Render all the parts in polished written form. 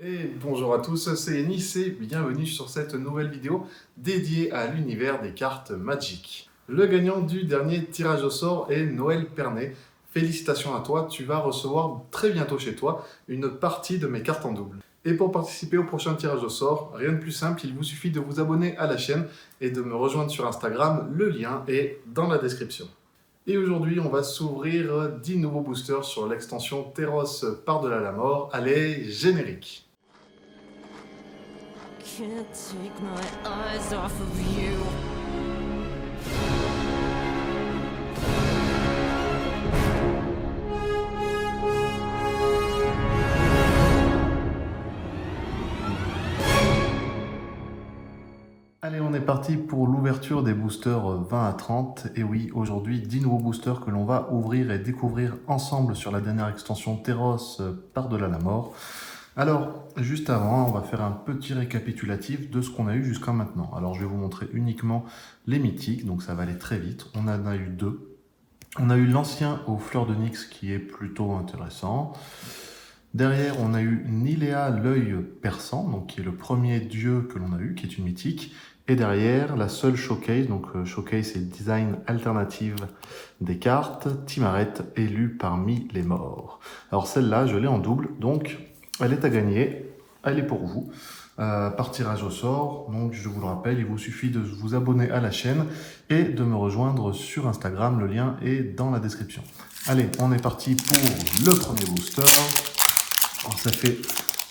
Et bonjour à tous, c'est Ennis et bienvenue sur cette nouvelle vidéo dédiée à l'univers des cartes Magic. Le gagnant du dernier tirage au sort est Noël Pernet. Félicitations à toi, tu vas recevoir très bientôt chez toi une partie de mes cartes en double. Et pour participer au prochain tirage au sort, rien de plus simple, il vous suffit de vous abonner à la chaîne et de me rejoindre sur Instagram, le lien est dans la description. Et aujourd'hui, on va s'ouvrir 10 nouveaux boosters sur l'extension Terros par-delà la mort. Allez, générique! Can't take my eyes off of you. Allez, on est parti pour l'ouverture des boosters 20 à 30. Et oui, aujourd'hui, 10 nouveaux boosters que l'on va ouvrir et découvrir ensemble sur la dernière extension Terros par-delà la mort. Alors, juste avant, on va faire un petit récapitulatif de ce qu'on a eu jusqu'à maintenant. Alors, je vais vous montrer uniquement les mythiques, donc ça va aller très vite. On en a eu deux. On a eu l'ancien aux fleurs de Nyx qui est plutôt intéressant. Derrière, on a eu Nilea, l'œil perçant, donc qui est le premier dieu que l'on a eu, qui est une mythique. Et derrière, la seule showcase, donc showcase c'est design alternative des cartes, Timaret, élue parmi les morts. Alors celle-là, je l'ai en double, donc elle est à gagner, elle est pour vous, par tirage au sort. Donc je vous le rappelle, il vous suffit de vous abonner à la chaîne et de me rejoindre sur Instagram, le lien est dans la description. Allez, on est parti pour le premier booster. Alors, ça fait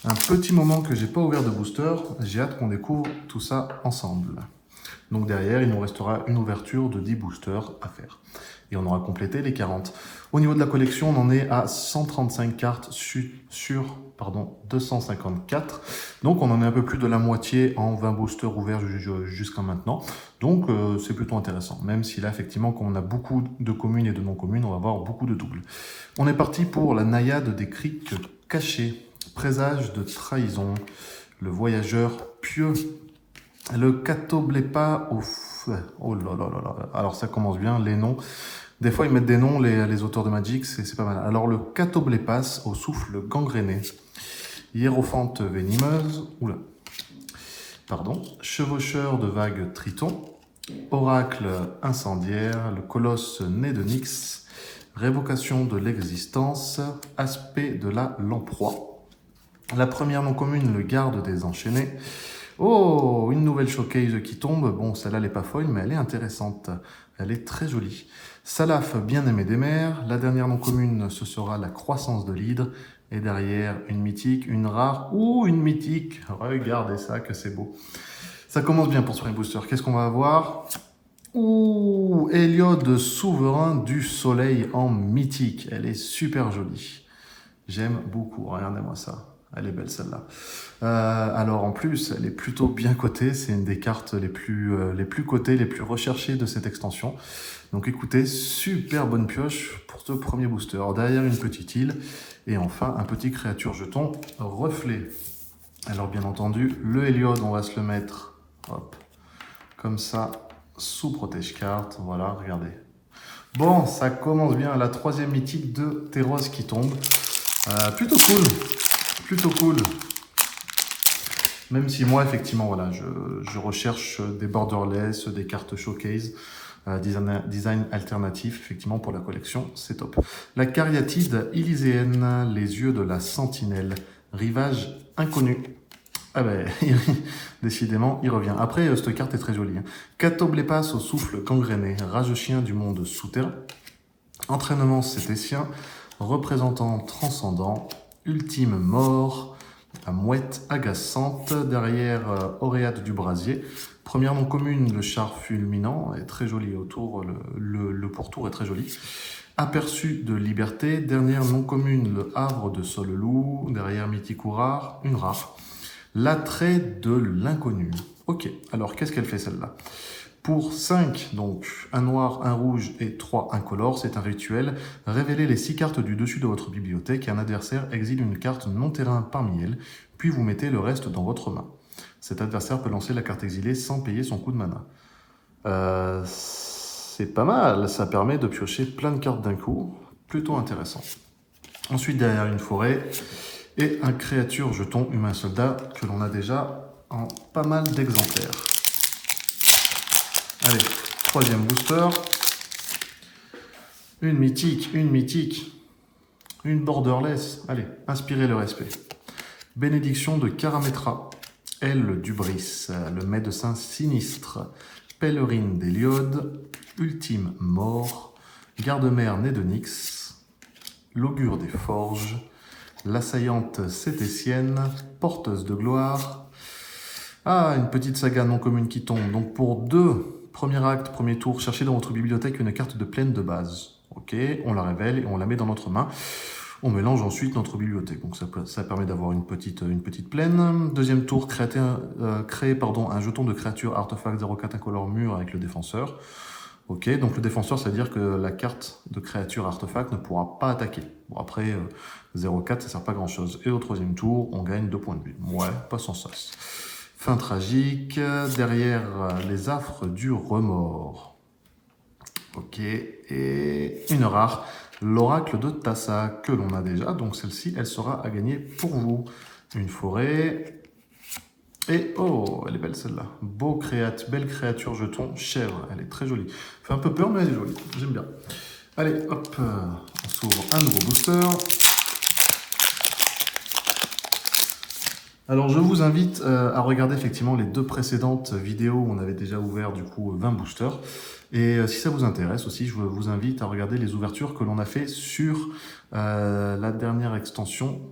un petit moment que j'ai pas ouvert de booster, j'ai hâte qu'on découvre tout ça ensemble. Donc derrière, il nous restera une ouverture de 10 boosters à faire. Et on aura complété les 40. Au niveau de la collection, on en est à 135 cartes sur 254. Donc on en est un peu plus de la moitié en 20 boosters ouverts jusqu'à maintenant. Donc c'est plutôt intéressant. Même si là, effectivement, quand on a beaucoup de communes et de non-communes, on va avoir beaucoup de doubles. On est parti pour la naïade des criques cachées. Présage de trahison. Le voyageur pieux. Le Catoblepa au... Oh là là là là. Alors ça commence bien, les noms. Des fois, ils mettent des noms, les auteurs de Magic, c'est pas mal. Alors, le Catoblepas au souffle gangréné. Hiérophante venimeuse. Oula. Pardon. Chevaucheur de vagues triton. Oracle incendiaire. Le colosse né de Nyx. Révocation de l'existence. Aspect de la lamproie. La première non commune, le garde des enchaînés. Oh, une nouvelle showcase qui tombe. Bon, celle-là, elle n'est pas folle, mais elle est intéressante. Elle est très jolie. Salaf, bien aimé des mers. La dernière non commune, ce sera la croissance de l'hydre. Et derrière, une mythique, une rare ou une mythique. Regardez ça, que c'est beau. Ça commence bien pour ce premier booster. Qu'est-ce qu'on va avoir? Ouh, Héliode, souverain du soleil en mythique. Elle est super jolie. J'aime beaucoup. Regardez-moi ça. Elle est belle celle-là. Alors en plus, elle est plutôt bien cotée. C'est une des cartes les plus cotées, les plus recherchées de cette extension. Donc écoutez, super bonne pioche pour ce premier booster. Alors, derrière une petite île et enfin un petit créature jeton reflet. Alors bien entendu, le Héliode, on va se le mettre hop, comme ça sous protège carte. Voilà, regardez. Bon, ça commence bien. La troisième mythique de Terros qui tombe. Plutôt cool. Plutôt cool. Même si moi, effectivement, voilà, je recherche des borderless, des cartes showcase, design alternatif, effectivement, pour la collection, c'est top. La cariatide élyséenne, les yeux de la sentinelle, rivage inconnu. Ah ben, décidément, il revient. Après, cette carte est très jolie. Hein. Catoblepas au souffle gangréné, rage chien du monde souterrain, entraînement cététien, représentant transcendant, ultime mort, la mouette agaçante, derrière Auréate du brasier. Première non commune, le char fulminant, est très joli autour, le pourtour est très joli. Aperçu de liberté, dernière non commune, le havre de Sol-Loup, derrière mythique ou rare, une rare. L'attrait de l'inconnu. Ok, alors qu'est-ce qu'elle fait celle-là? Pour 5, donc un noir, un rouge et 3 incolores, c'est un rituel. Révélez les 6 cartes du dessus de votre bibliothèque et un adversaire exile une carte non-terrain parmi elles, puis vous mettez le reste dans votre main. Cet adversaire peut lancer la carte exilée sans payer son coût de mana. C'est pas mal, ça permet de piocher plein de cartes d'un coup, plutôt intéressant. Ensuite, derrière une forêt, Et un créature jeton humain soldat que l'on a déjà en pas mal d'exemplaires. Allez, troisième booster. Une mythique, une borderless. Allez, inspirez le respect. Bénédiction de Karametra, aile du Brice, le médecin sinistre, pèlerine d'Héliode, ultime mort, garde-mère née de Nyx, l'augure des forges, l'assaillante cététienne, porteuse de gloire. Ah, une petite saga non commune qui tombe. Donc pour 2, premier acte, premier tour, cherchez dans votre bibliothèque une carte de plaine de base. Ok, on la révèle et on la met dans notre main. On mélange ensuite notre bibliothèque. Donc ça permet d'avoir une petite plaine. Deuxième tour, créer un jeton de créature artefact 04 incolore mur avec le défenseur. Ok, donc le défenseur, c'est-à-dire que la carte de créature artefact ne pourra pas attaquer. Bon, après, 0,4, ça sert pas grand-chose. Et au troisième tour, on gagne 2 points de vie. Ouais, pas sans sas. Fin tragique, derrière les affres du remords. Ok, et une rare, l'oracle de Tassa, que l'on a déjà. Donc celle-ci, elle sera à gagner pour vous. Une forêt. Et oh, elle est belle celle-là. Belle créature jeton, chèvre. Elle est très jolie. Fait un peu peur, mais elle est jolie. J'aime bien. Allez, hop, on s'ouvre un nouveau booster. Alors je vous invite à regarder effectivement les 2 précédentes vidéos où on avait déjà ouvert du coup 20 boosters. Et si ça vous intéresse aussi, je vous invite à regarder les ouvertures que l'on a fait sur la dernière extension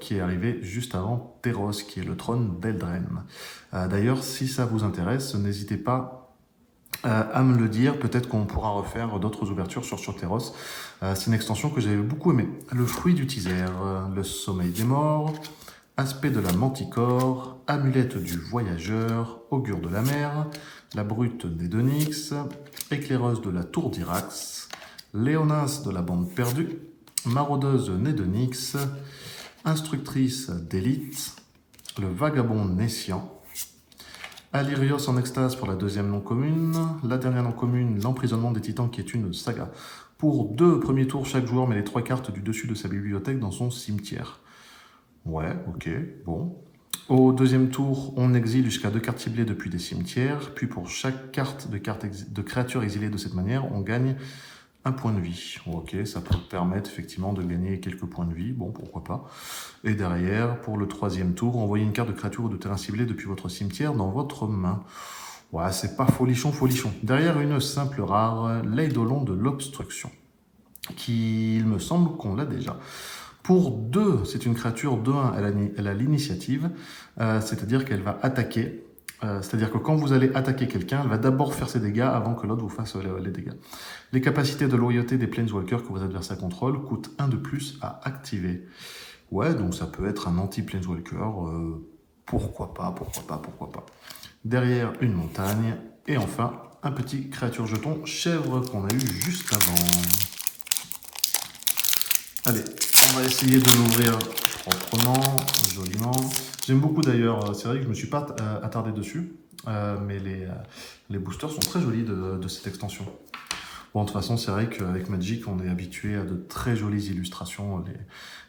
qui est arrivée juste avant Theros, qui est le trône d'Eldren. D'ailleurs, si ça vous intéresse, n'hésitez pas à me le dire. Peut-être qu'on pourra refaire d'autres ouvertures sur Theros. C'est une extension que j'avais beaucoup aimée. Le fruit du teaser, le sommeil des morts, aspect de la manticore, amulette du voyageur, augure de la mer, la brute née de Nyx, éclaireuse de la tour d'Irax, Léonas de la bande perdue, maraudeuse née de Nyx, instructrice d'élite, le vagabond Nessian, Alirios en extase pour la 2e non commune, la dernière non commune, l'emprisonnement des titans qui est une saga. Pour 2 premiers tours, chaque joueur met les 3 cartes du dessus de sa bibliothèque dans son cimetière. Ouais, ok, bon. Au 2e tour, on exile jusqu'à 2 cartes ciblées depuis des cimetières. Puis pour chaque carte de créature exilée de cette manière, on gagne 1 point de vie. Ok, ça peut permettre effectivement de gagner quelques points de vie. Bon, pourquoi pas. Et derrière, pour le 3e tour, envoyez une carte de créature ou de terrain ciblé depuis votre cimetière dans votre main. Ouais, c'est pas folichon. Derrière, une simple rare, l'Eidolon de l'obstruction, qui, il me semble qu'on l'a déjà. Pour 2, c'est une créature 2-1, elle a l'initiative, c'est-à-dire qu'elle va attaquer. C'est-à-dire que quand vous allez attaquer quelqu'un, elle va d'abord faire ses dégâts avant que l'autre vous fasse les dégâts. Les capacités de loyauté des Planeswalkers que vos adversaires contrôlent coûtent 1 de plus à activer. Ouais, donc ça peut être un anti-Planeswalker, pourquoi pas. Derrière, une montagne, et enfin, un petit créature jeton chèvre qu'on a eu juste avant. Allez, on va essayer de l'ouvrir proprement, joliment. J'aime beaucoup d'ailleurs, c'est vrai que je ne me suis pas attardé dessus, mais les boosters sont très jolis de cette extension. Bon, de toute façon, c'est vrai qu'avec Magic, on est habitué à de très jolies illustrations.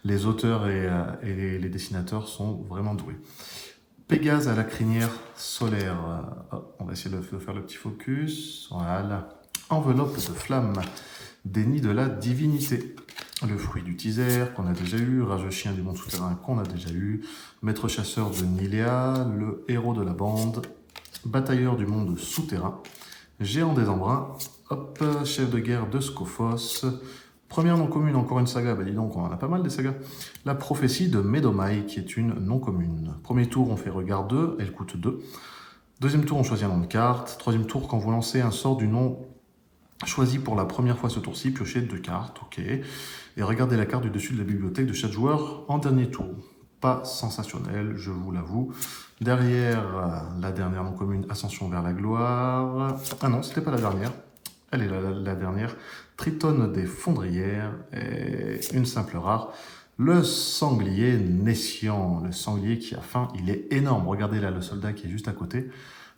Les auteurs et les dessinateurs sont vraiment doués. Pégase à la crinière solaire. On va essayer de faire le petit focus. Voilà. Enveloppe de flamme. Déni de la divinité. Le fruit du teaser qu'on a déjà eu, Rage chien du monde souterrain qu'on a déjà eu, Maître chasseur de Nilea, le héros de la bande, batailleur du monde souterrain, géant des embruns, hop, chef de guerre de Scophos, première non commune, encore une saga, bah dis donc on en a pas mal des sagas, la prophétie de Medomai qui est une non commune. Premier tour on fait regard 2, elle coûte 2. Deuxième tour on choisit un nom de carte. Troisième tour quand vous lancez un sort du nom choisi pour la première fois ce tour-ci, piochez 2 cartes, ok. Et regardez la carte du dessus de la bibliothèque de chaque joueur en dernier tour. Pas sensationnel, je vous l'avoue. Derrière, la dernière non commune, Ascension vers la gloire. Ah non, c'était pas la dernière. Elle est la dernière. Triton des fondrières. Et une simple rare. Le sanglier Nessian. Le sanglier qui a faim, il est énorme. Regardez là le soldat qui est juste à côté.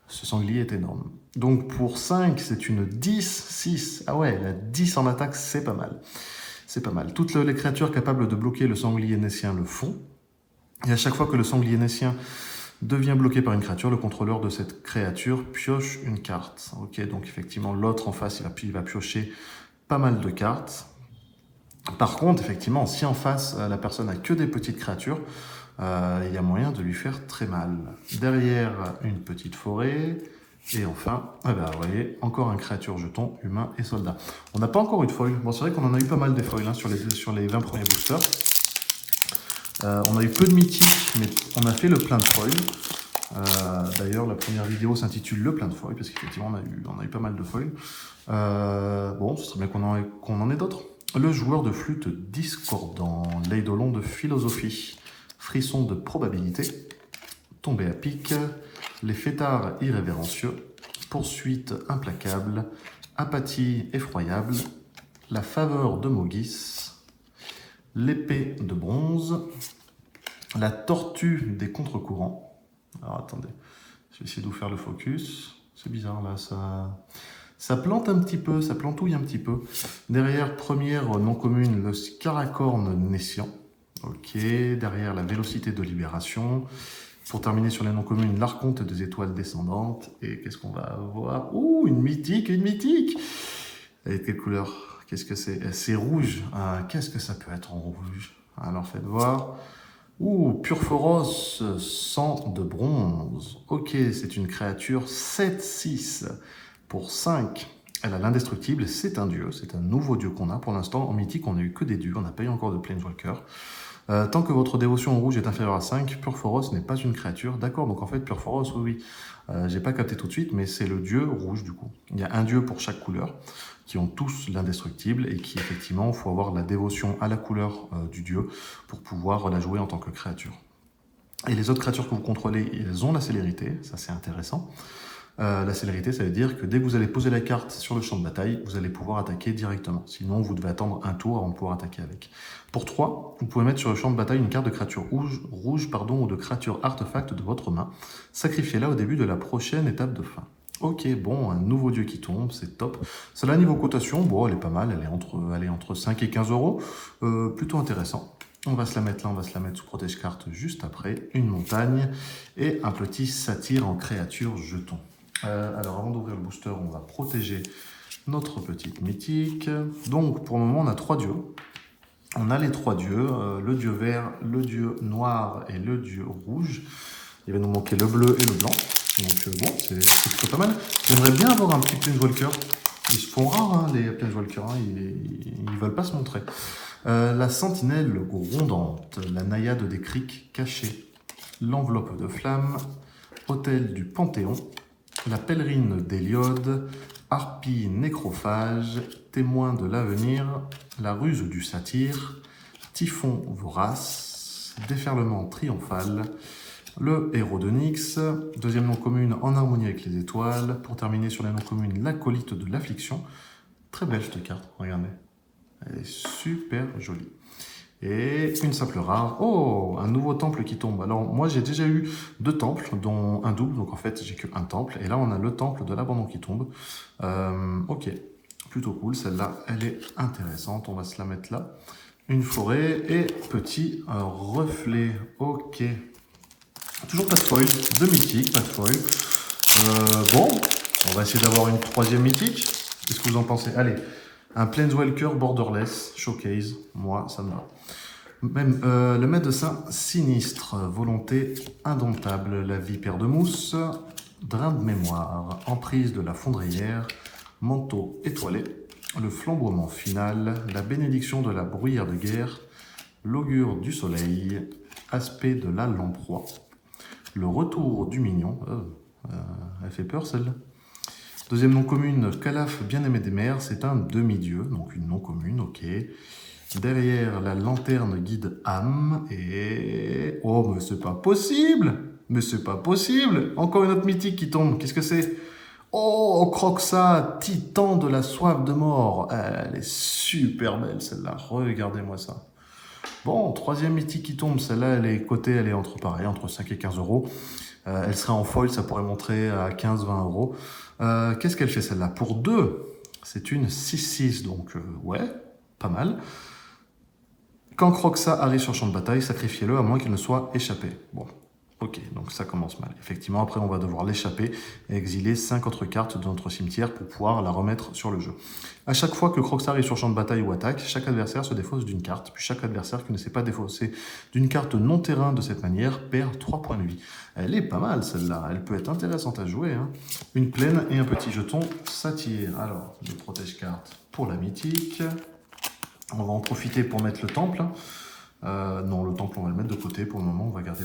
Ce sanglier est énorme. Donc pour 5, c'est une 10-6. Ah ouais, la 10 en attaque, c'est pas mal. C'est pas mal. Toutes les créatures capables de bloquer le sanglier nessien le font. Et à chaque fois que le sanglier naissien devient bloqué par une créature, le contrôleur de cette créature pioche une carte. Ok, donc effectivement, l'autre en face, il va piocher pas mal de cartes. Par contre, effectivement, si en face, la personne n'a que des petites créatures, il y a moyen de lui faire très mal. Derrière, une petite forêt. Et enfin, vous voyez, encore un créature jeton, humain et soldat. On n'a pas encore eu de foil. Bon, c'est vrai qu'on en a eu pas mal des foils hein, sur les 20 premiers boosters. On a eu peu de mythiques, mais on a fait le plein de foils. D'ailleurs, la première vidéo s'intitule Le plein de foils, parce qu'effectivement, on a eu pas mal de foils. Bon, ce serait bien qu'on en ait d'autres. Le joueur de flûte discordant, l'eidolon de philosophie, frisson de probabilité, tombée à pic, les fêtards irrévérencieux, poursuite implacable, apathie effroyable, la faveur de Mogis, l'épée de bronze, la tortue des contre-courants. Alors attendez, je vais essayer de vous faire le focus. C'est bizarre là, ça plante un petit peu, ça plantouille un petit peu. Derrière, première non commune, le scaracorne naissant. Ok, derrière la vélocité de libération. Pour terminer sur les non communes, l'archonte des étoiles descendantes. Et qu'est-ce qu'on va avoir? Ouh, une mythique, une mythique! Elle est de quelle couleur? Qu'est-ce que c'est? C'est rouge. Ah, qu'est-ce que ça peut être en rouge? Alors faites voir. Ouh, Purphoros, sang de bronze. Ok, c'est une créature 7-6 pour 5. Elle a l'indestructible, c'est un dieu, c'est un nouveau dieu qu'on a. Pour l'instant, en mythique, on n'a eu que des dieux, on n'a pas eu encore de Planeswalker. Tant que votre dévotion en rouge est inférieure à 5, Purphoros n'est pas une créature. D'accord, donc en fait, Purphoros, oui. J'ai pas capté tout de suite, mais c'est le dieu rouge du coup. Il y a un dieu pour chaque couleur, qui ont tous l'indestructible et qui effectivement, il faut avoir la dévotion à la couleur du dieu pour pouvoir la jouer en tant que créature. Et les autres créatures que vous contrôlez, elles ont la célérité, ça c'est intéressant. La célérité, ça veut dire que dès que vous allez poser la carte sur le champ de bataille, vous allez pouvoir attaquer directement. Sinon, vous devez attendre un tour avant de pouvoir attaquer avec. Pour 3, vous pouvez mettre sur le champ de bataille une carte de créature rouge ou de créature artefact de votre main. Sacrifiez-la au début de la prochaine étape de fin. Ok, bon, un nouveau dieu qui tombe, c'est top. Celle-là, niveau cotation, bon, elle est pas mal, elle est entre 5 et 15 euros. Plutôt intéressant. On va se la mettre là, on va se la mettre sous protège carte juste après. Une montagne et un petit satyre en créature jeton. Alors avant d'ouvrir le booster, on va protéger notre petite mythique. Donc pour le moment, on a 3 dieux. On a les 3 dieux, le dieu vert, le dieu noir et le dieu rouge. Il va nous manquer le bleu et le blanc. Donc bon, c'est plutôt pas mal. J'aimerais bien avoir un petit Planeswalker. Ils se font rares, hein, les Planeswalkers. Hein, ils veulent pas se montrer. La sentinelle grondante, la naïade des criques cachées, l'enveloppe de flamme, hôtel du Panthéon, la pèlerine d'Héliode, harpie nécrophage, témoin de l'avenir, la ruse du satyre, typhon vorace, déferlement triomphal, le héros de Nyx, deuxième nom commune en harmonie avec les étoiles. Pour terminer sur les noms communes, l'acolyte de l'affliction. Très belle cette carte, regardez. Elle est super jolie. Et une simple rare. Oh, un nouveau temple qui tombe. Alors, moi, j'ai déjà eu 2 temples, dont un double. Donc, en fait, j'ai qu'un temple. Et là, on a le temple de l'abandon qui tombe. Ok, plutôt cool. Celle-là, elle est intéressante. On va se la mettre là. Une forêt et petit reflet. Ok. Toujours pas de foil. 2 mythiques, pas de foil. Bon, on va essayer d'avoir une 3e mythique. Qu'est-ce que vous en pensez? Allez. Un Planeswalker Borderless Showcase, moi ça me va. Même le médecin sinistre, volonté indomptable, la vipère de mousse, drain de mémoire, emprise de la fondrière, manteau étoilé, le flamboiement final, la bénédiction de la bruyère de guerre, l'augure du soleil, aspect de la lamproie, le retour du mignon, elle fait peur celle-là. Deuxième nom commune, Calaf, bien-aimé des mers, c'est un demi-dieu, donc une non commune, ok. Derrière, la lanterne guide âme, et... Oh, mais c'est pas possible! Mais c'est pas possible! Encore une autre mythique qui tombe, qu'est-ce que c'est? Oh, Croxa, titan de la soif de mort. Elle est super belle, celle-là, regardez-moi ça. Bon, 3e mythique qui tombe, celle-là, elle est cotée, elle est entre 5 et 15 euros. Elle serait en foil, ça pourrait montrer à 15-20 euros. Qu'est-ce qu'elle fait celle-là? Pour 2, c'est une 6-6, donc ouais, pas mal. Quand Croxa arrive sur le champ de bataille, sacrifiez-le à moins qu'il ne soit échappé. Bon, ok, donc ça commence mal. Effectivement, après on va devoir l'échapper et exiler 5 autres cartes de notre cimetière pour pouvoir la remettre sur le jeu. À chaque fois que Croxa arrive sur le champ de bataille ou attaque, chaque adversaire se défausse d'une carte, puis chaque adversaire qui ne s'est pas défaussé d'une carte non terrain de cette manière perd 3 points de vie. Elle est pas mal celle-là, elle peut être intéressante à jouer. Hein. Une plaine et un petit jeton satyre. Alors, le protège-carte pour la mythique. On va en profiter pour mettre le temple. Non, le temple, on va le mettre de côté pour le moment. On va garder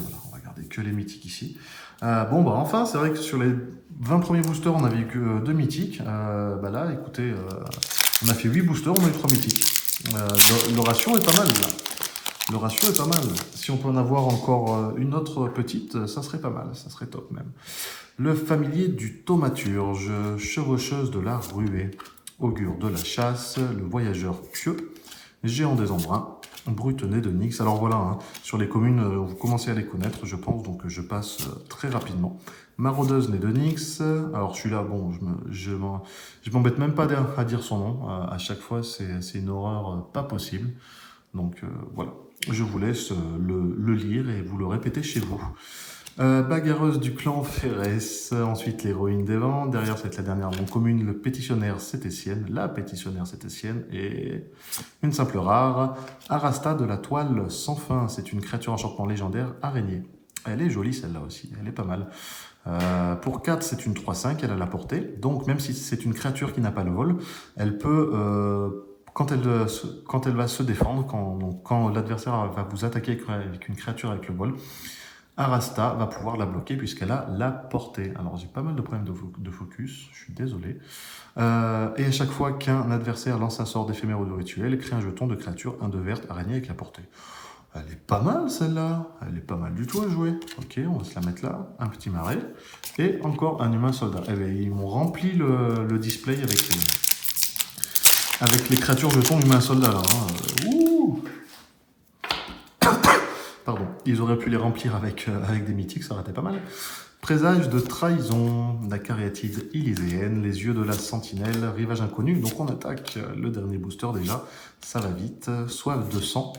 que les mythiques ici. Enfin, c'est vrai que sur les 20 premiers boosters, on avait eu que 2 mythiques. Là, écoutez, on a fait 8 boosters, on a eu 3 mythiques. Le ratio est pas mal, là. Le ratio est pas mal. Si on peut en avoir encore une autre petite, ça serait pas mal. Ça serait top, même. Le familier du thaumaturge, chevaucheuse de la ruée, augure de la chasse, le voyageur pieux, géant des embruns, brute-nez de Nyx. Alors voilà, hein, sur les communes, vous commencez à les connaître, je pense, donc je passe très rapidement. Maraudeuse née de Nyx. Alors celui-là, bon, je m'embête même pas à dire son nom. À chaque fois, c'est une horreur pas possible. Donc voilà, je vous laisse le lire et vous le répétez chez vous. Bagarreuse du clan Férès, ensuite l'héroïne des vents, derrière c'est la dernière non commune, le pétitionnaire cététienne, la pétitionnaire cététienne, et une simple rare, Arasta de la toile sans fin, c'est une créature enchantement légendaire araignée. Elle est jolie celle-là aussi, elle est pas mal. Pour 4, c'est une 3-5, elle a la portée, donc même si c'est une créature qui n'a pas le vol, elle peut... Quand elle va se défendre, quand l'adversaire va vous attaquer avec une créature avec le vol, Arasta va pouvoir la bloquer puisqu'elle a la portée. Alors j'ai pas mal de problèmes de focus, je suis désolé. Et à chaque fois qu'un adversaire lance un sort d'éphémère ou de rituel, crée un jeton de créature 1/2 verte araignée avec la portée. Elle est pas mal celle-là, elle est pas mal du tout à jouer. Ok, on va se la mettre là, un petit marais. Et encore un humain soldat. Eh bien, ils m'ont rempli le display avec les créatures jetons humain soldat là. Hein. Ouh. Pardon, ils auraient pu les remplir avec des mythiques, ça aurait été pas mal. Présage de trahison, la cariatide élyséenne, les yeux de la sentinelle, rivage inconnu. Donc on attaque le dernier booster déjà, ça va vite. Soif de sang,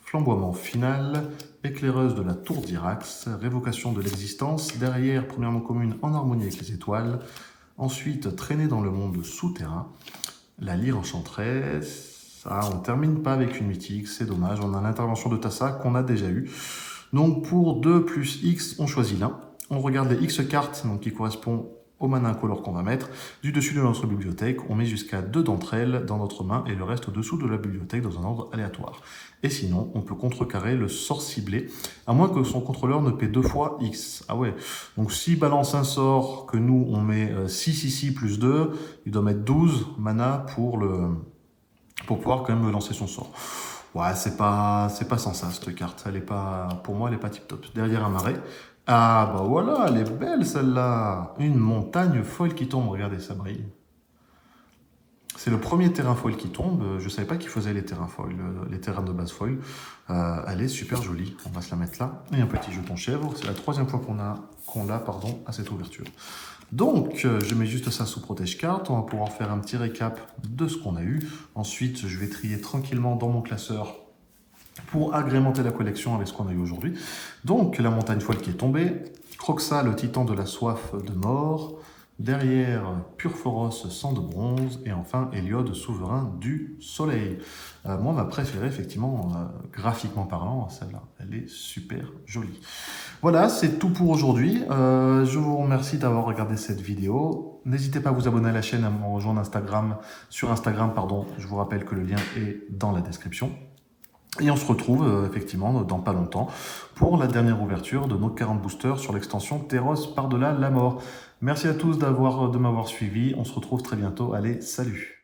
flamboiement final, éclaireuse de la tour d'Irax, révocation de l'existence. Derrière, premièrement commune en harmonie avec les étoiles. Ensuite, traîner dans le monde souterrain. La lyre enchanteresse. Ça, on termine pas avec une mythique, c'est dommage. On a l'intervention de Tassa qu'on a déjà eu. Donc pour 2 plus X, on choisit l'un. On regarde les X cartes donc, qui correspondent au mana incolore qu'on va mettre. Du dessus de notre bibliothèque, on met jusqu'à 2 d'entre elles dans notre main et le reste au-dessous de la bibliothèque dans un ordre aléatoire. Et sinon, on peut contrecarrer le sort ciblé, à moins que son contrôleur ne paie 2 fois X. Ah ouais, donc s'il balance un sort que nous, on met 6 plus 2, il doit mettre 12 mana pour pouvoir quand même lancer son sort. Ouais, c'est pas sans ça, cette carte. Elle est pas, pour moi, elle est pas tip top. Derrière un marais. Ah, bah voilà, elle est belle celle-là. Une montagne folle qui tombe. Regardez, ça brille. C'est le premier terrain foil qui tombe. Je savais pas qu'il faisait les terrains foil, les terrains de base foil. Elle est super jolie. On va se la mettre là. Et un petit jeton chèvre. C'est la 3e fois qu'on l'a à cette ouverture. Donc, je mets juste ça sous protège carte. On va pouvoir faire un petit récap de ce qu'on a eu. Ensuite, je vais trier tranquillement dans mon classeur pour agrémenter la collection avec ce qu'on a eu aujourd'hui. Donc, la montagne folle qui est tombée. Croxa, le titan de la soif de mort. Derrière, Purphoros, sang de bronze. Et enfin, Héliode, souverain du soleil. Moi, ma préférée, effectivement, graphiquement parlant, celle-là. Elle est super jolie. Voilà, c'est tout pour aujourd'hui. Je vous remercie d'avoir regardé cette vidéo. N'hésitez pas à vous abonner à la chaîne, à me rejoindre sur Instagram. Je vous rappelle que le lien est dans la description. Et on se retrouve effectivement dans pas longtemps pour la dernière ouverture de nos 40 boosters sur l'extension Teros par-delà la mort. Merci à tous de m'avoir suivi. On se retrouve très bientôt. Allez, salut!